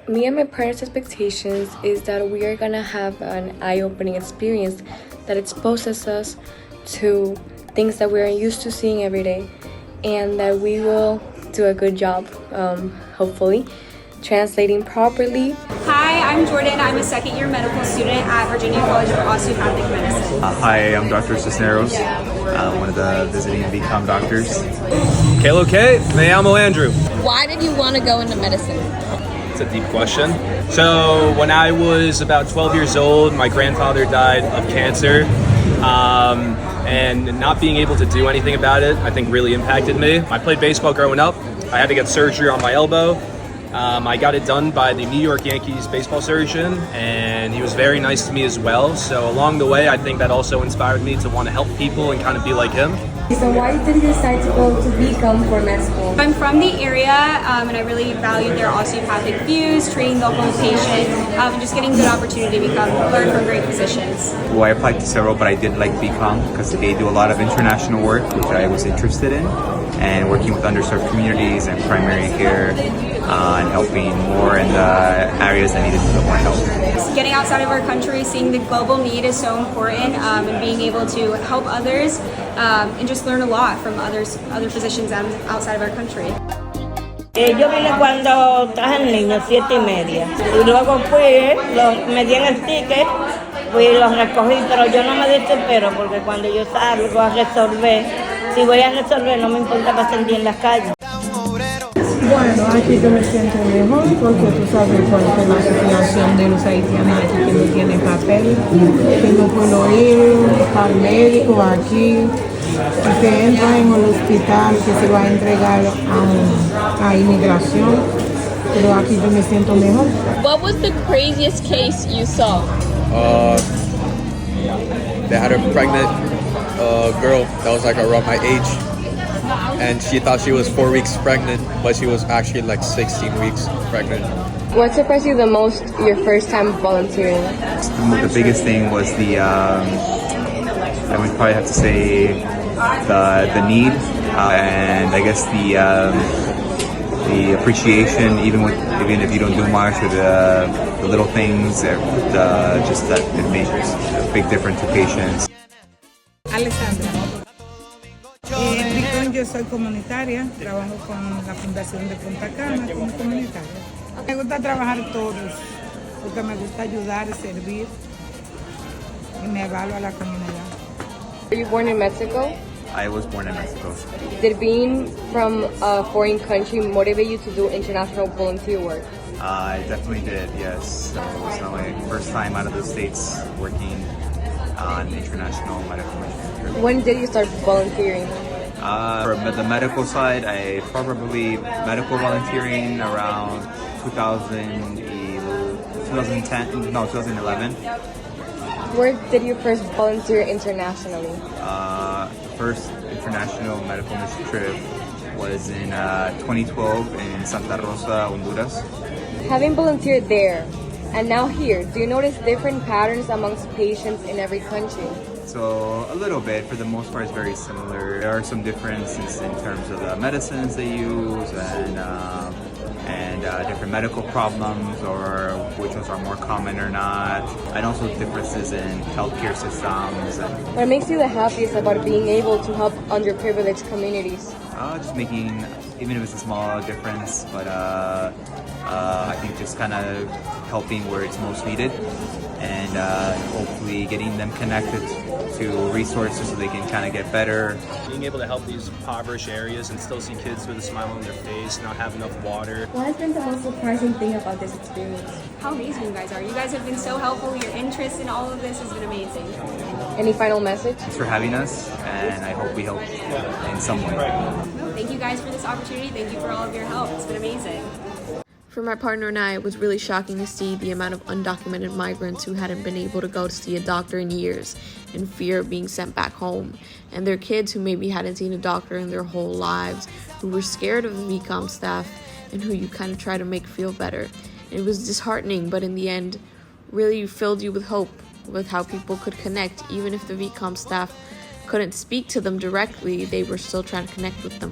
Me and my parents' expectations is that we are gonna have an eye-opening experience that exposes us to things that we're used to seeing every day, and that we will do a good job, hopefully, translating properly. Hi, I'm Jordan. I'm a second-year medical student at Virginia College of Osteopathic Medicine. Hi, I'm Dr. Cisneros, one of the visiting Vcom doctors. Okay, me llamo Andrew. Why did you want to go into medicine? It's a deep question. So when I was about 12 years old, my grandfather died of cancer. And not being able to do anything about it, I think really impacted me. I played baseball growing up. I had to get surgery on my elbow. I got it done by the New York Yankees baseball surgeon, and he was very nice to me as well. So along the way, I think that also inspired me to want to help people and kind of be like him. So why did you decide to go to Vcom for med school? I'm from the area, and I really valued their osteopathic views, treating the whole patient, and just getting good opportunity to learn from great physicians. Well, I applied to several, but I did like Vcom because they do a lot of international work, which I was interested in, and working with underserved communities and primary care, and helping more in the areas that needed a little more help. Getting outside of our country, seeing the global need is so important, and being able to help others, and just learn a lot from other physicians outside of our country. Yo vine cuando traje el niño, 7:30. Y luego fui, me dieron el ticket, fui y los recogí, pero yo no me desespero porque cuando yo salgo a resolver, si voy a resolver no me importa pasar el día en las calles. Bueno, aquí yo me siento mejor porque tú sabes cuál es la situación de los haitianos aquí que no tienen papel, que no puedo ir al médico aquí, que entra en el hospital, que se va a entregar a inmigración, pero aquí yo me siento mejor. What was the craziest case you saw? They had a pregnant girl that was like around my age, and she thought she was 4 weeks pregnant, but she was actually like 16 weeks pregnant. What surprised you the most your first time volunteering? The biggest thing was I would probably have to say the need, and I guess the appreciation, even if you don't do much, or the little things, just that it makes a big difference to patients. Alessandra. En Vcom yo soy comunitaria, trabajo con la Fundación de Punta Cana como comunitaria. Me gusta trabajar todos, porque me gusta ayudar, servir y me evalúo a la comunidad. Were you born in Mexico? I was born in Mexico. Did being from a foreign country motivate you to do international volunteer work? I definitely did, yes. So it was my first time out of the States working on international medical mission. When did you start volunteering? For the medical side, I probably medical volunteering around 2011. Where did you first volunteer internationally? First international medical mission trip was in 2012 in Santa Rosa, Honduras. Having volunteered there and now here, do you notice different patterns amongst patients in every country? So a little bit, for the most part, it's very similar. There are some differences in terms of the medicines they use and different medical problems, or which ones are more common or not, and also differences in healthcare systems. What makes you the happiest about being able to help underprivileged communities? Just making, even if it's a small difference, but I think just kind of helping where it's most needed, and hopefully getting them connected to resources so they can kind of get better. Being able to help these impoverished areas and still see kids with a smile on their face, not have enough water. What has been the most surprising thing about this experience? How amazing you guys are. You guys have been so helpful. Your interest in all of this has been amazing. Any final message? Thanks for having us, and I hope we help in some way. No, thank you guys for this opportunity. Thank you for all of your help. It's been amazing. For my partner and I, it was really shocking to see the amount of undocumented migrants who hadn't been able to go to see a doctor in years in fear of being sent back home, and their kids who maybe hadn't seen a doctor in their whole lives, who were scared of the Vcom staff and who you kind of try to make feel better. It was disheartening, but in the end, really filled you with hope with how people could connect. Even if the Vcom staff couldn't speak to them directly, they were still trying to connect with them.